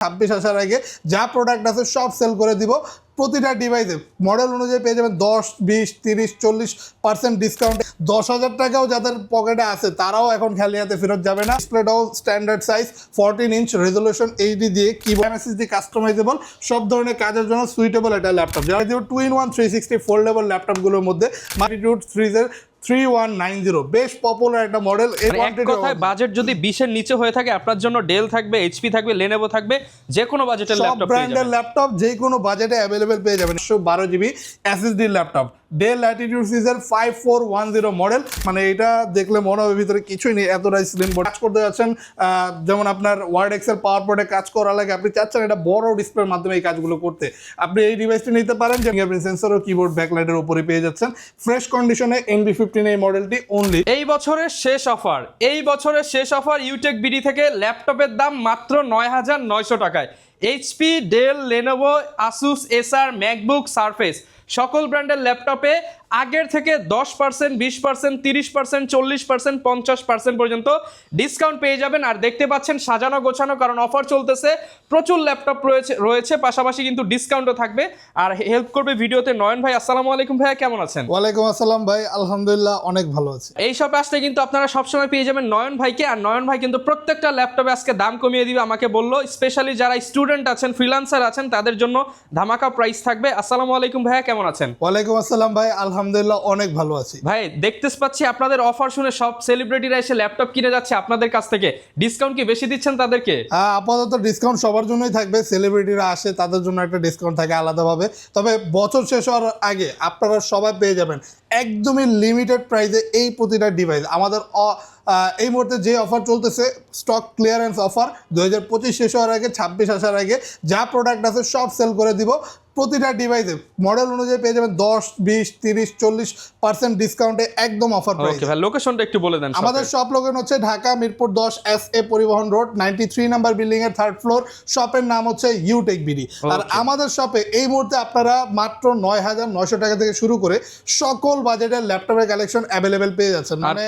26 আসার আগে যা প্রোডাক্ট আছে সব সেল করে দিব। প্রতিটা ডিভাইসে মডেল অনুযায়ী পেয়ে যাবেন 10, 20, 30, 40% ডিসকাউন্ট। 10,000 টাকাও যাদের পকেটে আছে তারাও এখন খালি হাতে ফেরত যাবে না। ডিসপ্লেটাও standard size 14 inch resolution HD দিয়ে কিবোর্ড এমএসএসডি কাস্টমাইজেবল সব ধরনের কাজের জন্য সুইটেবল একটা ল্যাপটপ, যারা 2-in-1 360 ফোল্ডেবল ল্যাপটপগুলোর মধ্যে ম্যাগনিটিউড সিরিজের 3190 বেশ পপুলার একটা মডেল। এক কথায় বাজেট যদি 20 এর নিচে হয়ে থাকে আপনার জন্য ডেল থাকবে, এইচপি থাকবে, লেনোভো থাকবে, যে কোনো বাজেটের ল্যাপটপ পেয়ে যাবেন। ল্যাপটপ যে কোনো বাজেটে অ্যাভেলেবেল পেয়ে যাবেন। 12 GB SSD laptop Dell Latitude সিরিজের 5410 মডেল। মানে এটা দেখলে মনে হবে ভিতরে কিছুই নেই, এতটাই স্লিম বোর্ড। কাজ করতে যাচ্ছেন যেমন আপনার ওয়ার্ড এক্সেল পাওয়ার পয়েন্টে কাজ করা লাগে, আপনি চাচ্ছেন এটা বড় ডিসপ্লের মাধ্যমে এই কাজগুলো করতে, আপনি এই ডিভাইসটি নিতে পারেন। যে ফিঙ্গারপ্রিন্ট সেন্সর ও কিবোর্ড ব্যাকলাইটের উপরে পেয়ে যাচ্ছেন। ফ্রেশ কন্ডিশনে NB15 এই মডেলটি অনলি। এই বছরের শেষ অফার ইউটেক বিডি থেকে ল্যাপটপের দাম মাত্র 9,900 টাকায়। এইচপি, ডেল, লেনোভো, আসুস, এসার, ম্যাকবুক, সারফেস সকল ব্র্যান্ডের ল্যাপটপে আগের থেকে 10%, 20%, 30%, 40%, 50% পর্যন্ত ডিসকাউন্ট পেয়ে যাবেন। আর দেখতে পাচ্ছেন সাজানো গোছানো, কারণ অফার চলতেছে, প্রচুর ল্যাপটপ রয়েছে পাশাপাশি কিন্তু ডিসকাউন্টও থাকবে। আর হেল্প করবে ভিডিওতে নয়ন ভাই। আসসালামু আলাইকুম ভাইয়া, কেমন আছেন? ওয়ালাইকুম আসসালাম ভাই, আলহামদুলিল্লাহ অনেক ভালো আছি। এই শপে আসলে কিন্তু আপনারা সবসময় পেয়ে যাবেন নয়ন ভাইকে। আর নয়ন ভাই কিন্তু প্রত্যেকটা ল্যাপটপে আজকে দাম কমিয়ে দিবে, আমাকে বললো স্পেশালি যারা স্টুডেন্ট আছেন, ফ্রিল্যান্সার আছেন, তাদের জন্য ধামাকা প্রাইস থাকবে। আসসালামু আলাইকুম ভাইয়া, কেমন আছেন? ওয়ালাইকুম আসসালাম ভাই, আলহামদুলিল্লাহ অনেক ভালো আছি ভাই। দেখতে পাচ্ছি আপনাদের অফার শুনে সব সেলিব্রিটিরা এসে ল্যাপটপ কিনে যাচ্ছে আপনাদের কাছ থেকে। ডিসকাউন্ট কি বেশি দিচ্ছেন তাদেরকে? আপাতত ডিসকাউন্ট সবার জন্যই থাকবে, সেলিব্রিটিরা আসে তাদের জন্য একটা ডিসকাউন্ট থাকে আলাদাভাবে। তবে বছর শেষ হওয়ার আগে আপনারা সবাই পেয়ে যাবেন একদমই লিমিটেড প্রাইসে এই প্রতিটা ডিভাইস। আমাদের এই মুহূর্তে যে অফার চলতেছে স্টক ক্লিয়ারেন্স অফার, 2025 শেষ হওয়ার আগে 26 আসার আগে যা প্রোডাক্ট আছে সব সেল করে দিব। প্রতিটা ডিভাইসে মডেল অনুযায়ী পেয়ে যাবেন 10, 20, 30, 40% ডিসকাউন্টে একদম অফার প্রাইস। ওকে ভাই, লোকেশনটা একটু বলে দেন। আমাদের শপ লোকেশন হচ্ছে ঢাকা মিরপুর 10 SA পরিবহন রোড 93 নাম্বার বিল্ডিং এর 3rd ফ্লোর। শপের নাম হচ্ছে ইউটেক বিডি। আর আমাদের শপে এই মুহূর্তে আপনারা মাত্র 9,900 টাকা থেকে শুরু করে সকল বাজেটের ল্যাপটপের কালেকশন অ্যাভেলেবেল পেয়ে যাচ্ছেন। মানে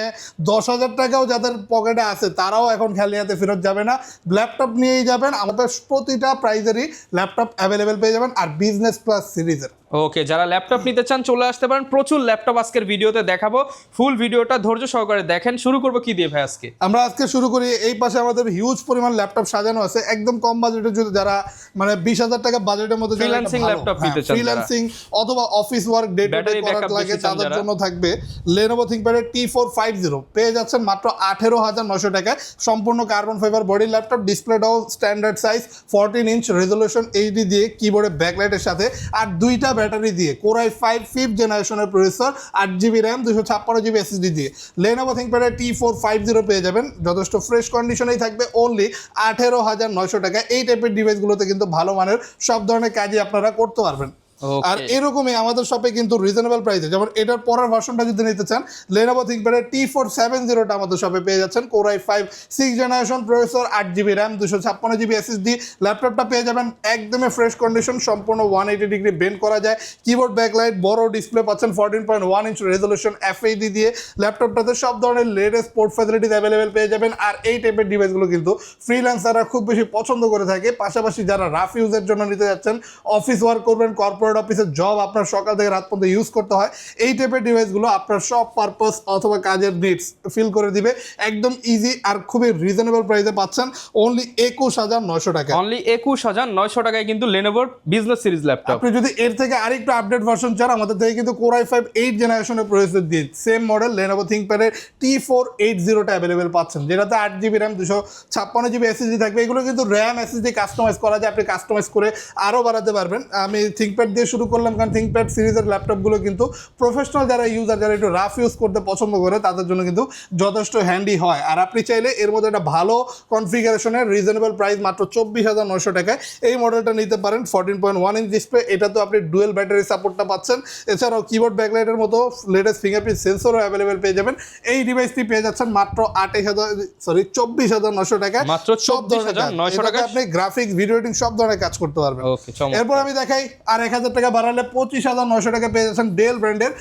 10,000 টাকাও যাদের পকেটে আছে তারাও এখন খালি হাতে ফেরত যাবে না, ল্যাপটপ নিয়েই যাবেন। আমাদের প্রতিটা প্রাইজেরই ল্যাপটপ অ্যাভেলেবেল পেয়ে যাবেন। আর বিজনেস প্লাস সিরিজের ওকে, যারা ল্যাপটপ নিতে চান চলে আসতে পারেন। প্রচুর ল্যাপটপ আজকের ভিডিওতে দেখাবো, ফুল ভিডিওটা ধৈর্য সহকারে দেখেন। শুরু করবো কি দিয়ে ভাই আজকে? আমরা আজকে শুরু করি, এই পাশে আমাদের হিউজ পরিমাণ ল্যাপটপ সাজানো আছে একদম কম বাজেটে। যদি যারা মানে 20,000 টাকা বাজেটের মধ্যে ফ্রিল্যান্সিং ল্যাপটপ নিতে চান, ফ্রিল্যান্সিং অথবা office work day to day করার লাগে, তাদের জন্য থাকবে Lenovo ThinkPad T450 পেয়ে যাচ্ছেন মাত্র 18,900 টাকায়। সম্পূর্ণ কার্বন ফাইবার বডি ল্যাপটপ, ডিসপ্লেটাও standard size 14 inch resolution HD দিয়ে কিবোর্ডে ব্যাকলাইটের সাথে, আর 2টা ব্যাটারি দিয়ে Core i5 5th জেনারেশনের processor, 8GB RAM, 256GB SSD দিয়ে Lenovo ThinkPad T450 পেয়ে যাবেন। যথেষ্ট ফ্রেশ কন্ডিশনেই থাকবে, অনলি 18,900 টাকা। এই টাইপের ডিভাইসগুলোতে কিন্তু ভালো মানের সব ধরনের কাজই আপনারা করতে পারবেন। আর এরকমই আমাদের শপে কিন্তু রিজনেবল প্রাইসে, যেমন এটার পরের ভার্সনটা যদি নিতে চান Lenovo ThinkPad T470 আমাদের শপে পেয়ে যাচ্ছেন। Core i5 6th generation processor, 8GB RAM, 256GB SSD। ল্যাপটপটা পেয়ে যাবেন একদমই ফ্রেশ কন্ডিশন, সম্পূর্ণ 180 ডিগ্রি বেন্ড করা যায়, কিবোর্ড ব্যাকলাইট, বড় ডিসপ্লে পাচ্ছেন 14.1 ইঞ্চ রেজলিউশন FHD দিয়ে। ল্যাপটপটাতে সব ধরনের লেটেস্ট পোর্ট ফ্যাসিলিটিস অ্যাভেলেবেল পেয়ে যাবেন। আর এই টাইপের ডিভাইসগুলো কিন্তু ফ্রিল্যান্সাররা খুব বেশি পছন্দ করে থাকে। পাশাপাশি যারা রাফ ইউজের জন্য নিতে যাচ্ছেন, অফিস ওয়ার্ক করবেন, কর্পোরেট অফিসের জব আপনার সকাল থেকে রাত পর্যন্ত ইউজ করতে হয়, এই টাইপের ডিভাইসগুলো আপনার সব পারপাস অথবা কাজের নিডস ফিল করে দিবে। একদম ইজি আর খুবই রিজনেবল প্রাইসে পাচ্ছেন, অনলি 21,900 টাকা। অনলি 21,900 টাকায় কিন্তু Lenovo বিজনেস সিরিজ ল্যাপটপ। আপনি যদি এর থেকে আরেকটু আপডেট ভার্সন চান, আমাদের থেকে কিন্তু Core i5 8th জেনারেশনের প্রসেসর দিয়ে same model Lenovo ThinkPad T480 available পাচ্ছেন, যেটাতে 8GB RAM, 256GB SSD থাকবে। এগুলো কিন্তু RAM SSD কাস্টমাইজ করা যায়, আপনি কাস্টমাইজ করে আরও বাড়াতে পারবেন। আমি ThinkPad দিয়ে শুরু করলাম, কারণ ThinkPad সিরিজের ল্যাপটপগুলো কিন্তু প্রফেশনাল যারা ইউজার, যারা একটু রাফ ইউজ করতে পছন্দ করে, তাদের জন্য কিন্তু যথেষ্ট হ্যান্ডি হয়। আর আপনি চাইলে এর মধ্যে একটা ভালো কনফিগারেশনের রিজনেবল প্রাইস মাত্র 24,900 টাকায় এই মডেলটা নিতে পারেন। 14.1 ইঞ্চ ডিসপ্লে, এটা তো আপনি ডুয়েল ব্যাটারি সাপোর্টটা পাচ্ছেন। এছাড়াও কিবোর্ড ব্যাকলাইটের মতো লেটেস্ট ফিঙ্গারপ্রিন্ট সেন্সরও অ্যাভেলেবেল পেয়ে যাবেন। এই ডিভাইসটি পেয়ে যাচ্ছেন মাত্র 24,900 টাকায়। মাত্র সব ধরনের 24,900 টাকায় আপনি গ্রাফিক্স, ভিডিও এডিটিং সব ধরনের কাজ করতে পারবেন। এরপর আমি দেখাই আর 1,000 টাকা বাড়ালে 25,900 টাকা পেয়ে যাচ্ছেন ডেল ব্র্যান্ডের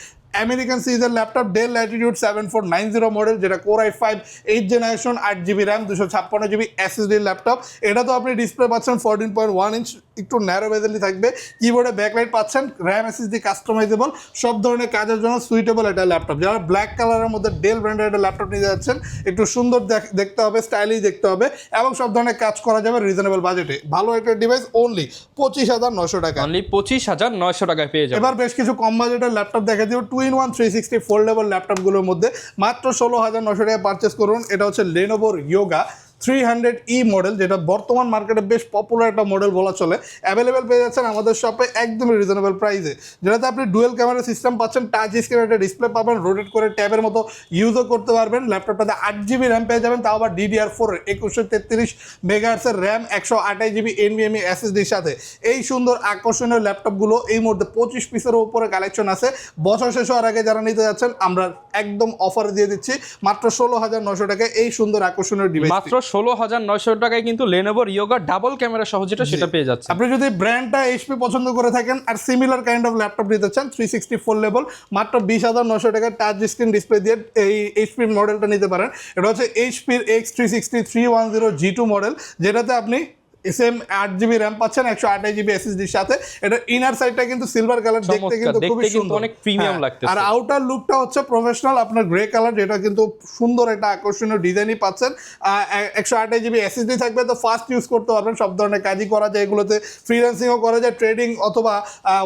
আমেরিকান সিরিজের ল্যাপটপ ডেল ল্যাটিটিউড 7490 মডেল, যেটা core i5 8 generation 8GB RAM 256GB SSD laptop. এটা তো আপনি ডিসপ্লে পাচ্ছেন 14.1 ইঞ্চ, একটু ন্যারো বেজেলই থাকবে, কিবোর্ডে ব্যাকলাইট পাচ্ছেন, র্যাম SSD কাস্টমাইজেবল, সব ধরনের কাজের জন্য সুইটেবল একটা ল্যাপটপ। যারা ব্ল্যাক কালারের মধ্যে ডেল ব্র্যান্ডের একটা ল্যাপটপ নিতে যাচ্ছেন, একটু সুন্দর দেখতে হবে, স্টাইলিশ দেখতে হবে এবং সব ধরনের কাজ করা যাবে রিজনেবল বাজেটে। ভালো একটা ডিভাইস, অনলি 25,900 টাকা। অনলি 25,900 টাকায় পেয়ে যাবেন। এবার বেশ কিছু কম বাজেটের ল্যাপটপ দেখা দিব। 2-in-1 360 ফোল্ডেবল ল্যাপটপগুলোর মধ্যে মাত্র 16,900 টাকা পারচেস করুন। এটা হচ্ছে লেনোভোর ইয়োগা 300E মডেল, যেটা বর্তমান মার্কেটে বেশ পপুলার একটা মডেল বলা চলে। অ্যাভেলেবেল পেয়ে যাচ্ছেন আমাদের শপে একদমই রিজনেবল প্রাইসে, যেটাতে আপনি ডুয়েল ক্যামেরা সিস্টেম পাচ্ছেন, টাচ স্ক্রিন একটা ডিসপ্লে পাবেন, রোটেট করে ট্যাবের মতো ইউজও করতে পারবেন। ল্যাপটপটাতে 8GB র্যাম পেয়ে যাবেন, তাও আবার DDR4 2133 মেগাহার্টসের র্যাম 128GB NVMe SSDর সাথে। এই সুন্দর আকর্ষণীয় ল্যাপটপগুলো এই মুহূর্তে 25 পিসের উপরে কালেকশন আছে। বছর শেষ হওয়ার আগে যারা নিতে যাচ্ছেন, আমরা একদম অফার দিয়ে দিচ্ছি মাত্র 16,900 টাকায় এই সুন্দর আকর্ষণীয় ডিভাইস। মাত্র 16,900 টাকায় কিন্তু লেনোভোর ইয়োগা ডাবল ক্যামেরা সহ যেটা সেটা পেয়ে যাচ্ছে। আপনি যদি ব্র্যান্ডটা এইচপি পছন্দ করে থাকেন are similar kind of laptop নিতে চান 360 ফোল্ডেবল, মাত্র 20,900 টাকায় টাচ স্ক্রিন ডিসপ্লে দিয়ে এই এইচপি মডেলটা নিতে পারেন। এটা হচ্ছে এইচপির X360 310 G2 মডেল, যেটাতে আপনি সেম 8GB র্যাম পাচ্ছেন 128GB SSDর সাথে। এটা ইনার সাইডটা কিন্তু সিলভার কালার, দেখতে কিন্তু খুবই সুন্দর, অনেক প্রিমিয়াম লাগতেছে। আর আউটার লুকটা হচ্ছে প্রফেশনাল আপনার গ্রে কালার, যেটা কিন্তু সুন্দর একটা আকর্ষণীয় ডিজাইনই পাচ্ছেন। 128GB SSD থাকবে, তো ফাস্ট ইউজ করতে পারবেন, সব ধরনের কাজই করা যায় এগুলোতে, ফ্রিল্যান্সিংও করা যায়, ট্রেডিং অথবা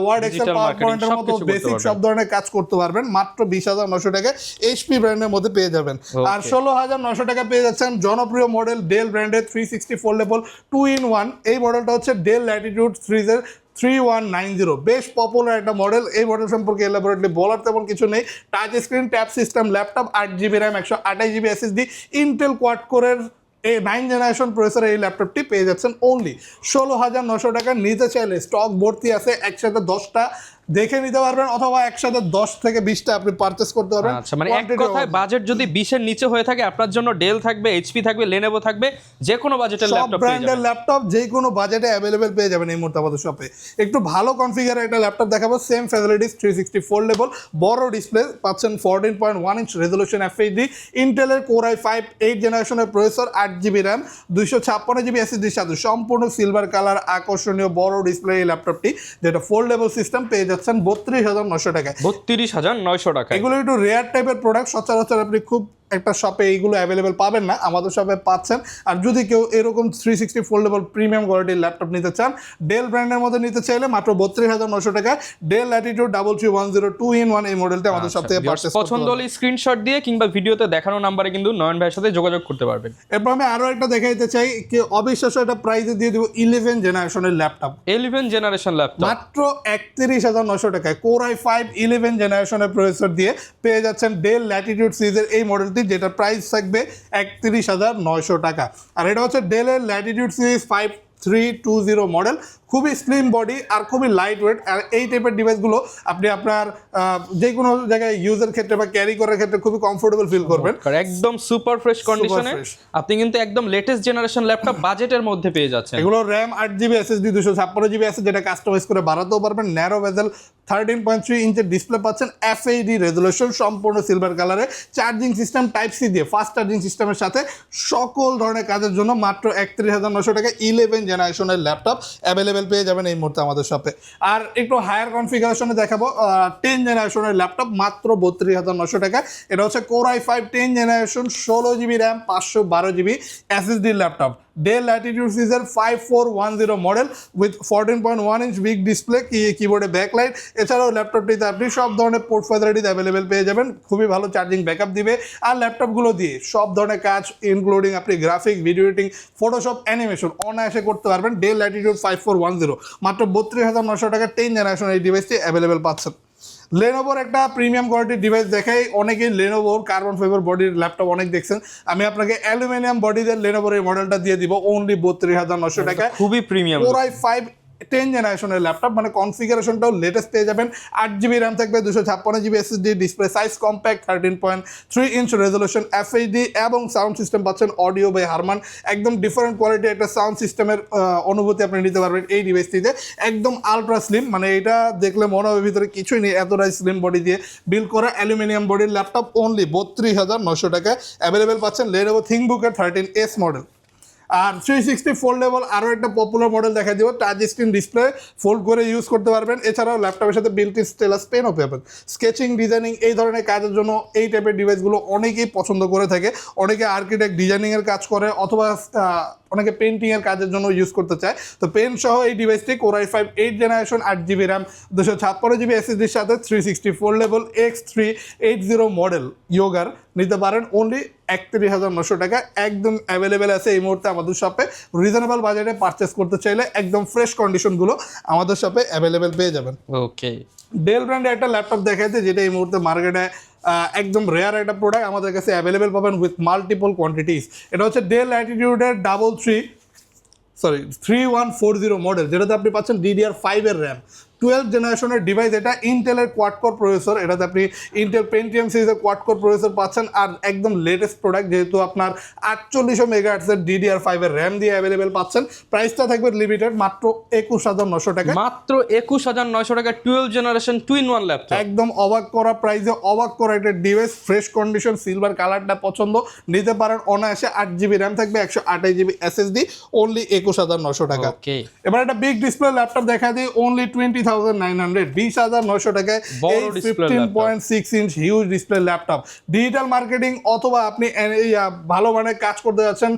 ওয়ার্ড এক্সেল পাওয়ার পয়েন্টের মতো বেসিক সব ধরনের কাজ করতে পারবেন। মাত্র 20,900 টাকায় এইচপি ব্র্যান্ডের মধ্যে পেয়ে যাবেন। আর 16,900 টাকা পেয়ে যাচ্ছেন জনপ্রিয় মডেল ডেল ব্র্যান্ডের 360 ফোল্ডেবল 2-in-1। এই মডেলটা হচ্ছে ডেল ল্যাটিটিউড সিরিজের 3190, বেশ পপুলার একটা মডেল। এই মডেল সম্পর্কে এলাবোরেটলি বলার তেমন কিছু নেই। Touch screen, tab system laptop, 8GB RAM 128GB SSD, Intel quad কোরের এই 9 জেনারেশন প্রসেসরে এই ল্যাপটপটি পেয়ে যাচ্ছেন অনলি 16,900 টাকা। নিতে চাইলে স্টক ভর্তি আছে, একসাথে 10টা দেখে নিতে পারবেন, অথবা একসাথে 10 থেকে 20টা আপনি পারচেস করতে পারবেন। আচ্ছা, মানে এক কথায় বাজেট যদি 20 এর নিচে হয়ে থাকে, আপনার জন্য ডেল থাকবে, এইচপি থাকবে, লেনোভো থাকবে, যে কোনো বাজেটের ল্যাপটপ পেয়ে যাবেন। সব ব্র্যান্ডের ল্যাপটপ যে কোনো বাজেটে अवेलेबल পেয়ে যাবেন এই মুহূর্তে আমাদের শপে। একটু ভালো কনফিগারের একটা ল্যাপটপ দেখাবো, সেম ফ্যাসিলিটিস, 360 ফোল্ডেবল, বড় ডিসপ্লে পাচ্ছেন, 14.1 ইঞ্চ রেজোলিউশন FHD, ইন্টেলের কোর i5 8 জেনারেশনের প্রসেসর, 8GB র্যাম 256GB SSDর সাথে, সম্পূর্ণ সিলভার কালার আকর্ষণীয় বড় ডিসপ্লে এই ল্যাপটপটি, যেটা ফোল্ডেবল সিস্টেম, পেয়ে যাচ্ছেন 32,900 টাকায়। 32,900 টাকা। এগুলো একটু রেয়ার টাইপের প্রোডাক্ট, সচরাচর আপনি খুব একটা শপে এইগুলো অ্যাভেলেবেল পাবেন না, আমাদের শপে পাচ্ছেন। আর যদি কেউ এরকম 360 ফোল্ডেবল প্রিমিয়াম কোয়ালিটির ল্যাপটপ নিতে চান, ডেল ব্র্যান্ডের মধ্যে নিতে চাইলে মাত্র 32,900 টাকা ডেল ল্যাটিটিউড 3310 2-in-1 এই মডেলটা আমাদের শপ থেকে পারচেজ করতে পছন্দ হলে স্ক্রিনশট দিয়ে কিংবা ভিডিওতে দেখানো নাম্বারে কিন্তু নয়ন ভাইয়ের সাথে যোগাযোগ করতে পারবেন। এরপর আমি আরো একটা দেখাইতে চাই, কি অবিশ্বাস্য একটা প্রাইসে দিয়ে দিব 11 জেনারেশনের ল্যাপটপ। 11 জেনারেশন ল্যাপটপ মাত্র 31,900 টাকায় কোর i5 11 জেনারেশনের প্রসেসর দিয়ে পেয়ে যাচ্ছেন ডেল ল্যাটিটিউড সিরিজের এই মডেলটি, যেটা প্রাইস থাকবে 31,900 টাকা। আর এটা হচ্ছে ডেলের ল্যাটিটিউড সিরিজ 5320 মডেল, খুবই স্লিম বডি আর খুবই লাইট ওয়েট। আর এই টাইপের ডিভাইসগুলো আপনি আপনার যে কোনো জায়গায় ইউজের ক্ষেত্রে বা ক্যারি করার ক্ষেত্রে খুবই কমফোর্টেবল ফিল করবেন। একদম সুপার ফ্রেশ কন্ডিশনে আপনি কিন্তু একদম লেটেস্ট জেনারেশন ল্যাপটপ বাজেটের মধ্যে পেয়ে যাচ্ছেন। এগুলো র্যাম 8GB SSD 256GB আছে, যেটা কাস্টমাইজ করে বাড়াতেও পারবেন। ন্যারো বেজেল 13.3 ইঞ্চের ডিসপ্লে পাচ্ছেন, FHD রেজোলিউশন, সম্পূর্ণ সিলভার কালারে, চার্জিং সিস্টেম টাইপ সি দিয়ে, ফাস্ট চার্জিং সিস্টেমের সাথে, সকল ধরনের কাজের জন্য মাত্র 31,900 টাকা 11 জেনারেশনের ল্যাপটপ অ্যাভেলেবেল পেয়ে যাবেন এই মুহূর্তে আমাদের শপে। আর একটু হায়ার কনফিগারেশনে দেখাবো 10 জেনারেশনের ল্যাপটপ মাত্র 32,900 টাকা। এটা হচ্ছে core i5 10 generation 16GB RAM 512GB SSD laptop, Dell Latitude সিরিজের 5410 model with 14.1 inch big display, কিবোর্ডে ব্যাকলাইট। এছাড়াও ল্যাপটপটিতে আপনি সব ধরনের পোর্ট ফ্যাসিলিটিস অ্যাভেলেবেল পেয়ে যাবেন, খুবই ভালো চার্জিং ব্যাকআপ দিবে। আর ল্যাপটপগুলো দিয়ে সব ধরনের কাজ ইনক্লুডিং আপনি graphic, video editing, Photoshop, animation অনায়াসে করতে পারবেন। ডেল ল্যাটিটিউড 5410 মাত্র 32,900 টাকা 10 জেনারেশন এই ডিভাইসটি অ্যাভেলেবেল পাচ্ছেন। লেনোভোর একটা প্রিমিয়াম কোয়ালিটির ডিভাইস দেখাই, অনেকেই লেনোভোর কার্বন ফাইবার বডির ল্যাপটপ অনেক দেখছেন, আমি আপনাকে অ্যালুমিনিয়াম বডিদের লেনোভোর এই মডেলটা দিয়ে দিব অনলি 32,900 টাকা। খুবই প্রিমিয়াম। কোর i5 10 জেনারেশনের ল্যাপটপ, মানে কনফিগারেশনটাও লেটেস্ট পেয়ে যাবেন। 8GB র্যাম থাকবে, 256GB SSD, display size compact, 13.3 inch resolution FHD এবং সাউন্ড সিস্টেম পাচ্ছেন অডিও বাই হারমান। একদম ডিফারেন্ট কোয়ালিটি একটা সাউন্ড সিস্টেমের অনুভূতি আপনি নিতে পারবেন এই ডিভাইসটিতে। একদম আলট্রা স্লিম, মানে এটা দেখলে মনে হবে ভিতরে কিছুই নেই, এতটাই স্লিম বডি দিয়ে বিল্ড করা অ্যালুমিনিয়াম বডির ল্যাপটপ। অনলি 32,900 টাকায় অ্যাভেলেবেল পাচ্ছেন Lenovo ThinkBook-এর 13S মডেল। আর 360 ফোল্ডেবল আরও একটা পপুলার মডেল দেখা দিব, টাচ স্ক্রিন ডিসপ্লে, ফোল্ড করে ইউজ করতে পারবেন। এছাড়াও ল্যাপটপের সাথে বিল্ট ইন স্টেলাস পেনও পাবেন। স্কেচিং, ডিজাইনিং এই ধরনের কাজের জন্য এই টাইপের ডিভাইসগুলো অনেকেই পছন্দ করে থাকে। অনেকে আর্কিটেক্ট ডিজাইনিংয়ের কাজ করে, অথবা অনেকে পেন্টিংয়ের কাজের জন্য ইউজ করতে চায়। তো পেন সহ এই ডিভাইসটি Core i5 8 generation, 8GB RAM, 256GB SSDর সাথে 360 ফোল্ডেবল X380 মডেল ইয়োগার নিতে পারেন অনলি 31,900 টাকা। একদম অ্যাভেলেবেল আছে এই মুহূর্তে আমাদের শপে। রিজনেবল বাজেটে পারচেস করতে চাইলে একদম ফ্রেশ কন্ডিশনগুলো আমাদের শপে অ্যাভেলেবেল পেয়ে যাবেন। ওকে, ডেল ব্র্যান্ডের একটা ল্যাপটপ দেখাইছে যেটা এই মুহূর্তে মার্কেটে একদম রেয়ার একটা প্রোডাক্ট, আমাদের কাছে অ্যাভেলেবেল পাবেন উইথ মাল্টিপল কোয়ান্টিটিস। এটা হচ্ছে ডেল ল্যাটিটিউডের 3140 মডেল, যেটাতে আপনি পাচ্ছেন DDR5 এর র্যাম, 12 জেনারেশনের ডিভাইস। এটা ইন্টেলের কোয়াড কোর প্রসেসর, এটাতে আপনি ইন্টেল পেন্টিয়াম সিরিজের কোয়াড কোর প্রসেসর পাচ্ছেন। আর একদম লেটেস্ট প্রোডাক্ট, যেহেতু আপনার 4800 মেগাহার্টজের DDR5 এর র্যাম দিয়ে অ্যাভেলেবেল পাচ্ছেন। প্রাইসটা থাকবে লিমিটেড মাত্র 21,900 টাকা। মাত্র 21,900 টাকা 12 জেনারেশন টুইন ওয়ান ল্যাপটপ। একদম অবাক করা প্রাইসে অবাক করা একটা ডিভাইস, ফ্রেশ কন্ডিশন, সিলভার কালারটা পছন্দ, নিতে পারেন অনায়াসে। 8GB র্যাম থাকবে, 128GB SSD, অনলি 21,900 টাকা। ওকে, এবার একটা বিগ ডিসপ্লে ল্যাপটপ দেখা দিই অনলি 20,900, 20,900 টাকায়। এই 15.6 inch huge display laptop, digital marketing অথবা আপনি ভালো মানের কাজ করতে যাচ্ছেন,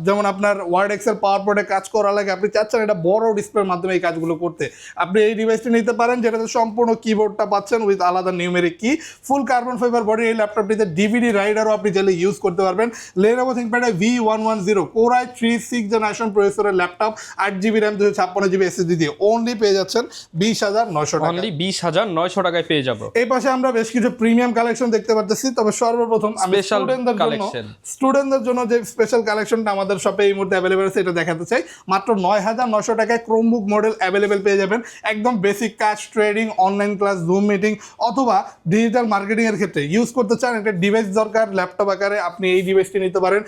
যেমন আপনার ওয়ার্ড, এক্সেল, পাওয়ার পয়েন্টে কাজ করা লাগে, আপনি চাচ্ছেন এটা বড় ডিসপ্লের মাধ্যমে এই কাজগুলো করতে, আপনি এই ডিভাইসটি নিতে পারেন, যেটাতে সম্পূর্ণ কিবোর্ডটা পাচ্ছেন উইথ আলাদা নিউমেরিক কি, ফুল কার্বন ফাইবার বডি। এই ল্যাপটপটিতে DVD রাইডারও আপনি চাইলে ইউজ করতে পারবেন। Lenovo ThinkPad V110 Core i3 6 generation প্রসেসরের laptop, 8GB RAM, 256GB SSD দিয়ে অনলি পেয়ে যাচ্ছেন 20,900 টাকা। অনলি 20,900 টাকায় পেয়ে যাব। এই পাশে আমরা বেশ কিছু প্রিমিয়াম কালেকশন দেখতে পাচ্ছি, তবে সর্বপ্রথম আমি স্টুডেন্টদের জন্য যে স্পেশাল কালেকশনটা আমাদের শপে এই মুহূর্তে অ্যাভেলেবেল আছে এটা দেখাতে চাই। মাত্র 9,900 টাকায় ক্রোমবুক মডেল অ্যাভেলেবেল পেয়ে যাবেন। একদম বেসিক কাজ, trading, online class, zoom meeting অথবা ডিজিটাল মার্কেটিং এর ক্ষেত্রে ইউজ করতে চান, একটা ডিভাইস দরকার ল্যাপটপ আকারে, আপনি এই ডিভাইসটি নিতে পারেন।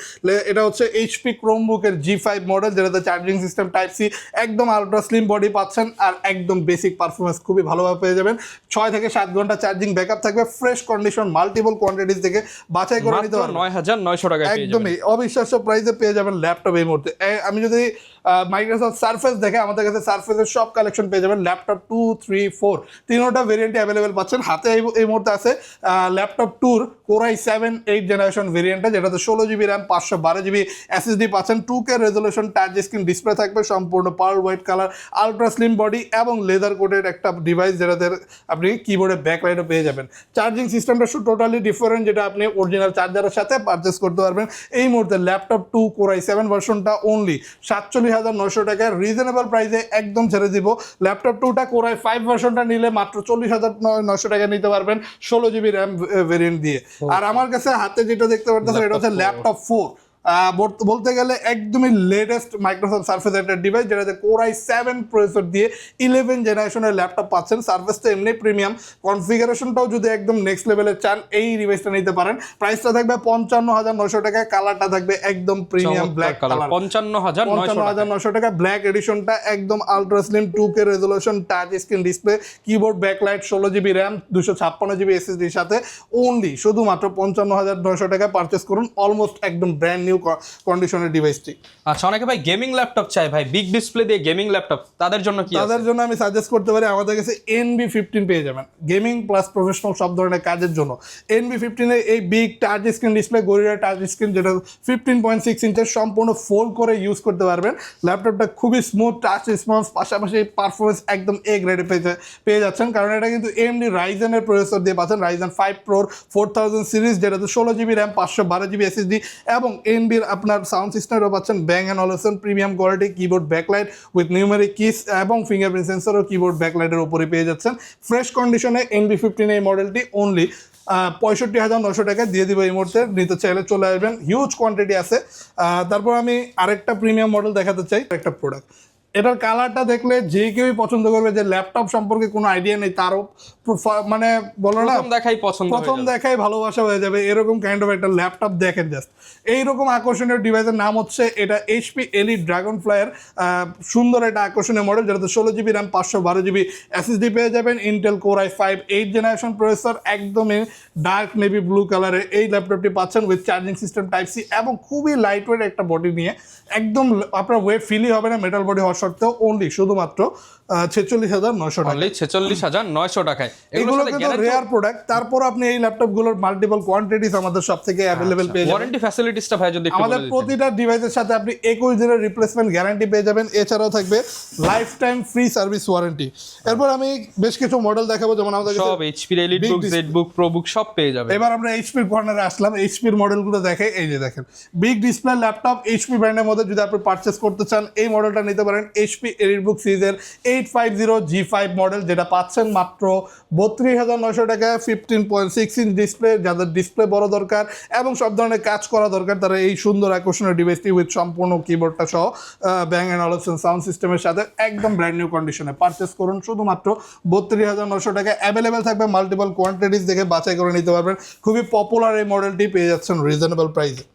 এটা হচ্ছে HP ক্রোমবুকের G5 মডেল, যেটাতে চার্জিং সিস্টেম টাইপ সি, একদম আলট্রা স্লিম বডি পাচ্ছেন, আর একদম বেসিক পারফরমেন্স খুবই ভালোভাবে পেয়ে যাবেন। 6 থেকে 7 ঘন্টা চার্জিং ব্যাকআপ থাকবে, ফ্রেশ কন্ডিশন, মাল্টিপল কোয়ান্টিটিস থেকে বাছাই করে নিতে পারবেন। 9,900 টাকায় একদমই অবিশ্বাস্য প্রাইসে পেয়ে যাবেন ল্যাপটপ এই মুহূর্তে। আমি যদি মাইক্রোসফট সারফেস দেখে, আমাদের কাছে সারফেসের সব কালেকশন পেয়ে যাবেন। ল্যাপটপ 2, 3, 4 তিনোটা ভেরিয়েন্টে অ্যাভেলেবেল পাচ্ছেন। হাতে এই মুহূর্তে আছে ল্যাপটপ 2 Core i7 8 জেনারেশন ভেরিয়েন্টে, যেটাতে 16GB র্যাম, 512GB SSD পাচ্ছেন। 2K resolution touch screen display থাকবে, সম্পূর্ণ pearl white colour, ultra slim body এবং লেদার কোটের একটা ডিভাইস, যেটাতে আপনি কিবোর্ডে ব্যাকলাইটও পেয়ে যাবেন। চার্জিং সিস্টেমটা টোটালি ডিফারেন্ট, যেটা আপনি অরিজিনাল চার্জারের সাথে পারচেস করতে পারবেন। এই মুহূর্তে ল্যাপটপ 2 Core i7 ভার্সনটা অনলি 47,900 টাকায় রিজনেবল প্রাইসে একদম ছেড়ে দিব। ল্যাপটপ 2টা Core i5 ভার্সনটা নিলে মাত্র 40,900 টাকা নিতে পারবেন 16GB র্যাম ভেরিয়েন্ট দিয়ে। আর আমার কাছে হাতে যেটা দেখতে পারতেছেন এটা হচ্ছে ল্যাপটপ 4, বলতে গেলে একদমই লেটেস্ট মাইক্রোসফট সার্ফেস একটা ডিভাইস, যেটাতে Core i7 প্রসেসর দিয়ে 11 জেনারেশনের ল্যাপটপ পাচ্ছেন। সার্ফেসটা এমনি প্রিমিয়াম, কনফিগারেশনটাও যদি একদম নেক্সট লেভেলে চান এই ডিভাইসটা নিতে পারেন। প্রাইসটা থাকবে 55,900 টাকা, কালারটা থাকবে একদম প্রিমিয়াম ব্ল্যাক কালার, 55,900 টাকা। ব্ল্যাক এডিশনটা একদম ultra slim, 2K resolution, touch screen display, keyboard backlight, 16GB RAM, 256GB SSDর সাথে অনলি শুধুমাত্র 55,900 টাকা পারচেস করুন। অলমোস্ট একদম ব্র্যান্ড নিউ কন্ডিশনের ডিভাইসটি। আচ্ছা, অনেকে ভাই গেমিং ল্যাপটপ চাই, ভাই বিগ ডিসপ্লে দিয়ে গেমিং ল্যাপটপ, তাদের জন্য কি আছে? তাদের জন্য আমি সাজেস্ট করতে পারি, আমাদের কাছে NB15 পেয়ে যাবেন, গেমিং প্লাস প্রফেশনাল সব ধরনের কাজের জন্য। NB15 এর এই big touch screen display, gorilla touch screen, যেটা 15.6 ইঞ্চের, সম্পূর্ণ ফোল্ড করে ইউজ করতে পারবেন। ল্যাপটপটা খুবই স্মুথ, টাচ রেসপন্স, পাশাপাশি পারফরমেন্স একদম এ গ্রেডে পেয়ে যাচ্ছেন, কারণ এটা কিন্তু AMD রাইজেনের প্রসেসর দিয়ে পাচ্ছেন, Ryzen 5 Pro 4000 সিরিজ, যেটাতে 16GB র্যাম, 512GB SSD এবং NBর আপনার সাউন্ড সিস্টেমও পাচ্ছেন Bang and Olufsen premium quality, keyboard backlight with numeric keys এবং ফিঙ্গারপ্রিন্ট সেন্সর ও কিবোর্ড ব্যাকলাইটের উপরে পেয়ে যাচ্ছেন। ফ্রেশ কন্ডিশনে NB15 এই মডেলটি অনলি 65,900 টাকা দিয়ে দিব এই মুহূর্তে। নিতে চাইলে চলে আসবেন, হিউজ কোয়ান্টিটি আছে। তারপর আমি আরেকটা প্রিমিয়াম মডেল দেখাতে চাই, একটা প্রোডাক্ট এটার কালারটা দেখলে যে কেউই পছন্দ করবে, যে ল্যাপটপ সম্পর্কে কোনো আইডিয়া নেই তারও মানে বলো না প্রথম দেখাই ভালোবাসা হয়ে যাবে, এরকম কাইন্ড অফ একটা ল্যাপটপ দেখেন জাস্ট। এইরকম আকর্ষণীয় ডিভাইসের নাম হচ্ছে এটা এইচপি এলিট ড্রাগন ফ্লাইয়ের সুন্দর একটা আকর্ষণীয় মডেল, যেটাতে 16GB র্যাম 512GB SSD পেয়ে যাবেন, Intel core i5 8th generation processor, একদমই ডার্ক নেভি ব্লু কালারের এই ল্যাপটপটি পাচ্ছেন with charging system type C এবং খুবই লাইট ওয়েট একটা বডি নিয়ে, একদম আপনার ওয়েট ফিলই হবে না মেটাল বডি হওয়ার সত্ত্বেও, অনলি শুধুমাত্র 46,900 টাকা। 46,900 টাকায় এগুলো কিন্তু রেয়ার প্রোডাক্ট। তারপর আপনি এই ল্যাপটপগুলোর মাল্টিপল কোয়ান্টিটিস আমাদের সব থেকে অ্যাভেলেবেল পেয়ে যাবেন। ওয়ারেন্টি ফ্যাসিলিটিসটা ভাই যদি আমাদের প্রতিটা ডিভাইসের সাথে আপনি 21 দিনের রিপ্লেসমেন্ট গ্যারান্টি পেয়ে যাবেন, এছাড়াও থাকবে life time free service warranty. এরপর আমি বেশ কিছু মডেল দেখাবো, যেমন আমাদের সব এইচপি এলিট বুক, জেড বুক, প্রো বুক সব পেয়ে যাবেন। এবার আমরা এইচপির কর্নারে আসলাম, এইচপির মডেলগুলো দেখাই। এই যে দেখেন বিগ ডিসপ্লে ল্যাপটপ এইচপি ব্র্যান্ডের মধ্যে যদি আপনি পারচেস করতে চান এই মডেলটা নিতে পারেন, এইচপি এলিট বুক সিরিজের 850G5 মডেল, যেটা পাচ্ছেন মাত্র 32,900 টাকায়। 15.6 ইঞ্চ ডিসপ্লে, যাদের ডিসপ্লে বড় দরকার এবং সব ধরনের কাজ করা দরকার তারা এই সুন্দর আকর্ষণীয় ডিভাইসটি উইথ সম্পূর্ণ কিবোর্ডটা সহ ব্যাং অ্যান্ড অলপশন সাউন্ড সিস্টেমের সাথে একদম ব্র্যান্ড নিউ কন্ডিশনে পারচেস করুন শুধুমাত্র 32,900 টাকায়। অ্যাভেলেবেল থাকবে মাল্টিপল কোয়ান্টিটিস, দেখে বাছাই করে নিতে পারবেন। খুবই পপুলার এই মডেলটি পেয়ে যাচ্ছেন রিজনেবল প্রাইসে।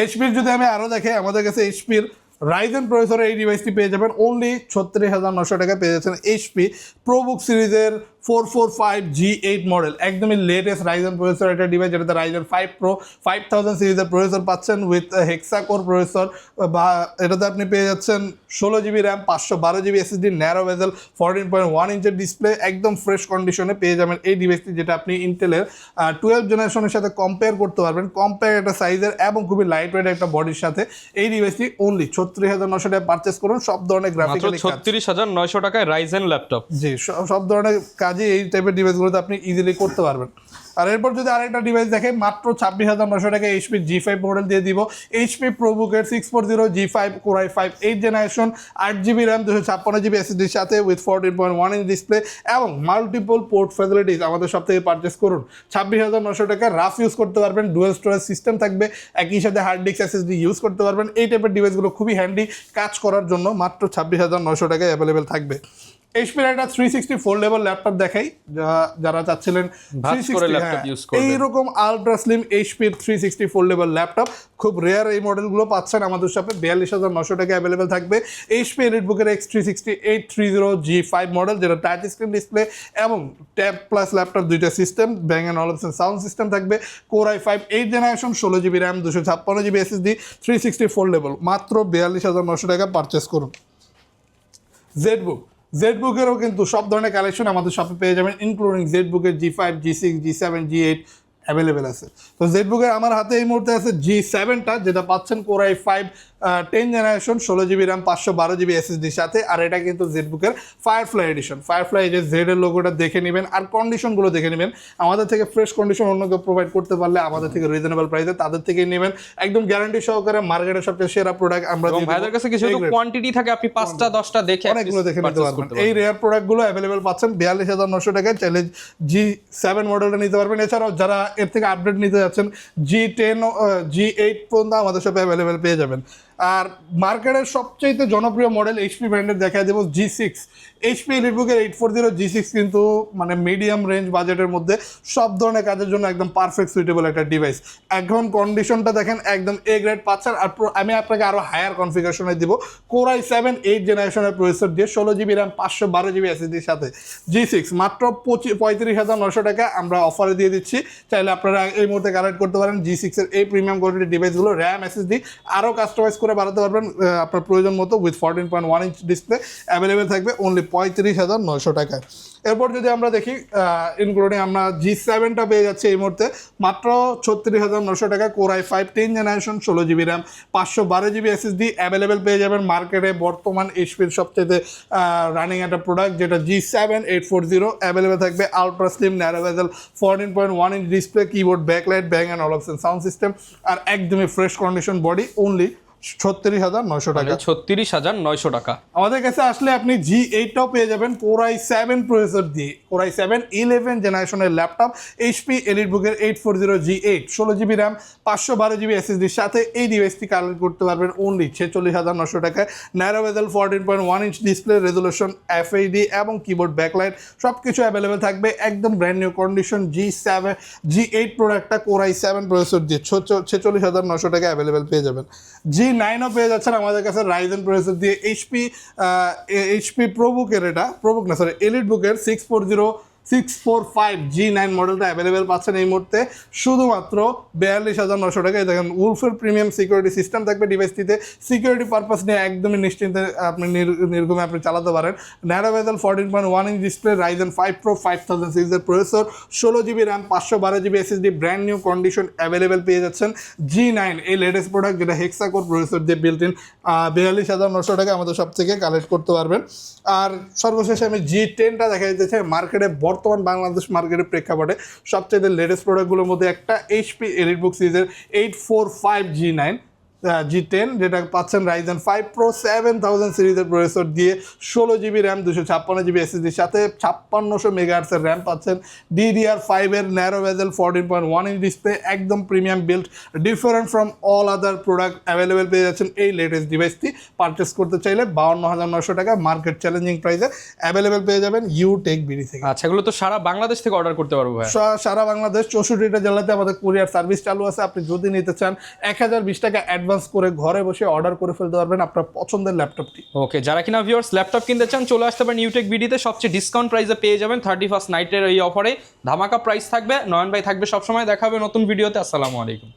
এইচপির যদি আমি আরও দেখে, আমাদের কাছে এইচপির রাইজেন প্রসেসরের এই ডিভাইসটি পেয়ে যাবেন অনলি 36,900 টাকা পেয়ে যাচ্ছেন। এইচপি প্রোবুক সিরিজের 445G8 মডেল, একদমই লেটেস্ট রাইজেন প্রসেসর একটা ডিভাইস, যেটাতে রাইজেন 5 Pro 5000 সিরিজের প্রসেসর পাচ্ছেন উইথ হেক্সা কোর প্রসেসর, বা এটাতে আপনি পেয়ে যাচ্ছেন 16GB RAM 512GB SSD, narrow bezel, 14.1 ইঞ্চের ডিসপ্লে, একদম ফ্রেশ কন্ডিশনে পেয়ে যাবেন এই ডিভাইসটি, যেটা আপনি ইন্টেলের 12 জেনারেশনের সাথে কম্পেয়ার করতে পারবেন, কম্পেয়ার একটা সাইজের এবং খুবই লাইট ওয়েট একটা বডির সাথে। এই ডিভাইসটি অনলি 36,900 টাকায় পারচেস করুন। সব ধরনের গ্রাফিক্যালি 36,900 টাকায় রাইজেন ল্যাপটপ, জি সব ধরনের কাজই এই টাইপের ডিভাইসগুলোতে আপনি ইজিলি করতে পারবেন। আর এরপর যদি আরেকটা ডিভাইস দেখেন, মাত্র 26,900 টাকায় এইচপি G5 মডেল দিয়ে দিব। এইচপি প্রোবুকের 640G5 core i5 8th generation, 8GB RAM 256GB SSDর সাথে উইথ 14.1 ইঞ্চ ডিসপ্লে এবং মাল্টিপল পোর্ট ফ্যাসিলিটিস আমাদের সব থেকে পারচেস করুন 26,900 টাকা। রাফ ইউজ করতে পারবেন, ডুয়াল স্টোরেজ সিস্টেম থাকবে, একই সাথে হার্ড ডিস্ক SSD ইউজ করতে পারবেন। এই টাইপের ডিভাইসগুলো খুবই হ্যান্ডি কাজ করার জন্য, মাত্র 26,900 টাকায় অ্যাভেলেবেল থাকবে। এইচপির একটা 360 ফোল্ডেবল ল্যাপটপ দেখাই, যারা চাচ্ছিলেন 360 এইরকম আলট্রা স্লিম এইচপির 360 ফোল্ডেবল ল্যাপটপ, খুব রেয়ার এই মডেলগুলো পাচ্ছেন আমাদের শপে 42,900 টাকা অ্যাভেলেবেল থাকবে। এইচপি এলিটবুকের X360 830G5 মডেল, যেটা টাচ স্ক্রিন ডিসপ্লে এবং ট্যাব প্লাস ল্যাপটপ দুইটা system, Bang and Olufsen sound system থাকবে, core i5 8th generation, 16GB RAM 256GB SSD, 360 foldable, মাত্র 42,900 টাকা পারচেস করুন। জেডবুকেরও কিন্তু সব ধরনের কালেকশন আমাদের শপে পেয়ে যাবেন, including জেডবুকের G5 G6 G7 G8 available আছে। তো জেডবুকের আমার হাতে এই মুহূর্তে আছে G7টা, যেটা পাচ্ছেন core i5 10th generation, 16GB RAM 512GB SSDর সাথে। আর এটা কিন্তু জেডবুকের ফায়ারফ্লাই এডিশন। ফায়ারফ্লাই যে জেডের লোগোটা দেখে নেবেন আর কন্ডিশনগুলো দেখে নেবেন। আমাদের থেকে ফ্রেশ কন্ডিশন অন্য কেউ প্রোভাইড করতে পারলে আমাদের থেকে রিজনেবল প্রাইসে তাদের থেকেই নেবেন, একদম গ্যারান্টি সহকারে। মার্কেটের সবচেয়ে সেরা প্রোডাক্ট আমরা দিই। ভাইদের কাছে কিছু কোয়ান্টিটি থাকে, আপনি 5টা 10টা দেখে অনেকগুলো দেখে নিতে পারবেন। এই রেয়ার প্রোডাক্টগুলো অ্যাভেলেবেল পাচ্ছেন 42,900 টাকায়। চাইলে G7 মডেলটা নিতে পারবেন। এছাড়াও যারা এর থেকে আপডেট নিতে যাচ্ছেন G10 G8 পর্যন্ত আমাদের সাথে অ্যাভেলেবেল পেয়ে যাবেন। আর মার্কেটের সবচেয়ে জনপ্রিয় মডেল এইচপি ব্র্যান্ডের দেখা দেবো G6। এইচপি এলিটবুকের 840G6 কিন্তু মানে মিডিয়াম রেঞ্জ বাজেটের মধ্যে সব ধরনের কাজের জন্য একদম পারফেক্ট সুইটেবল একটা ডিভাইস। এখন কন্ডিশনটা দেখেন একদম এ গ্রেড পাচ্ছেন। আর আমি আপনাকে আরও হায়ার কনফিগারেশনে দিব, কোর i7 8th জেনারেশনের প্রসেসর দিয়ে, 16GB র্যাম 512GB SSDর সাথে G6, মাত্র 35,900 টাকা আমরা অফারে দিয়ে দিচ্ছি। চাইলে আপনারা এই মুহূর্তে কালেক্ট করতে পারেন G6 এর এই প্রিমিয়াম কোয়ালিটির ডিভাইসগুলো। র্যাম SSD আরও কাস্টমাইজ করে বাড়াতে পারবেন আপনার প্রয়োজন মতো, উইথ 14.1 ইঞ্চ ডিসপ্লে অ্যাভেলেবেল থাকবে অনলি 35,900 টাকায়। এরপর যদি আমরা দেখি ইনক্লুডিং আমরা G7টা পেয়ে যাচ্ছে এই মুহূর্তে মাত্র 36,900 টাকা। Core i5 10th generation, 16GB RAM 512GB SSD available পেয়ে যাবেন। মার্কেটে বর্তমান এইচপির সবচেয়ে রানিং একটা প্রোডাক্ট, যেটা G7 840 অ্যাভেলেবেল থাকবে। Ultra slim narrow bezel, 14.1 inch display, keyboard, backlight, Bang and Olufsen sound system, আর একদমই ফ্রেশ কন্ডিশন বডি, অনলি 36,900 টাকা। 36,900 টাকা। আমাদের কাছে আসলে আপনি G8টাও পেয়ে যাবেন Core i7 প্রসেসর দিয়ে, Core i7 11 জেনারেশনের laptop, HP EliteBook-এর 840G8, 16GB RAM, 512GB SSD এর সাথে এই ডিভাইসটি কালেক্ট করতে পারবেন অনলি 46,900 টাকায়। Narrow bezel 14.1 inch display, resolution FHD এবং কিবোর্ড ব্যাকলাইট সব কিছু অ্যাভেলেবেল থাকবে একদম ব্র্যান্ড নিউ কন্ডিশন। G8 প্রোডাক্টটা Core i7 প্রসেসর দিয়ে 46,900 টাকা অ্যাভেলেবেল পেয়ে যাবেন। G9ও পেয়ে যাচ্ছেন আমাদের কাছে রাইজেন প্রসেসর দিয়ে, HP প্রোবুকের, এটা প্রোবুক না সরি EliteBook-এর 645 G9 মডেলটা অ্যাভেলেবেল পাচ্ছেন এই মুহূর্তে শুধুমাত্র 42,900 টাকায়। দেখেন উলফের প্রিমিয়াম সিকিউরিটি সিস্টেম থাকবে ডিভাইসটিতে, সিকিউরিটি পারপাস নিয়ে একদমই নিশ্চিন্তে আপনি নির্গমে আপনি চালাতে পারেন। Narrow bezel 14.1 inch display, Ryzen 5 Pro 5000 সিরিজের processor, 16GB RAM, 512GB SSD, brand new condition available পেয়ে যাচ্ছেন। G9 এই লেটেস্ট প্রোডাক্ট যেটা হেক্সাকোর প্রসেসর দিয়ে বিল্ট ইন, 42,900 টাকা আমাদের সব থেকে কালেক্ট করতে পারবেন। আর সর্বশেষে আমি G10টা দেখা যেতে চাই মার্কেটে বর্তমান বাংলাদেশ মার্কেটের প্রেক্ষাপটে সবচেয়ে লেটেস্ট প্রোডাক্টগুলোর মধ্যে একটা HP EliteBook সিরিজের 845 G10 যেটা পাচ্ছেন Ryzen 5 Pro 7000 সিরিজের প্রসেসর দিয়ে, 16GB RAM, 256GB SSD এর সাথে 5600 MHz এর RAM পাচ্ছেন। DDR5 এর ন্যারো বেজেল 14.1 ইঞ্চ ডিসপ্লে, একদম premium build, different from all other product available পেয়ে যাচ্ছেন এই লেটেস্ট ডিভাইসটি। পারচেস করতে চাইলে 52,900 টাকা মার্কেট চ্যালেঞ্জিং প্রাইসে অ্যাভেলেবেল পেয়ে যাবেন ইউটেক বিডি থেকে। আচ্ছা, এগুলো তো সারা বাংলাদেশ থেকে অর্ডার করতে পারবো ভাই? সারা বাংলাদেশ 64টা জেলাতে আমাদের কুরিয়ার সার্ভিস চালু আছে। আপনি যদি নিতে চান 1020 টাকা অ্যাডভান্স করে ঘরে বসে অর্ডার করে ফেলতে পারবেন আপনার পছন্দের ল্যাপটপটি। ওকে, যারা কিনা ভিউয়ার্স ল্যাপটপ কিনতে চান চলে আসতে পারেন ইউটেক বিডিতে, সবচেয়ে ডিসকাউন্ট প্রাইসে পেয়ে যাবেন 31st নাইটের এই অফারে। ধামাকা প্রাইস থাকবে, নয়ন ভাই থাকবে সবসময়। দেখা হবে নতুন ভিডিওতে। আসসালামু আলাইকুম।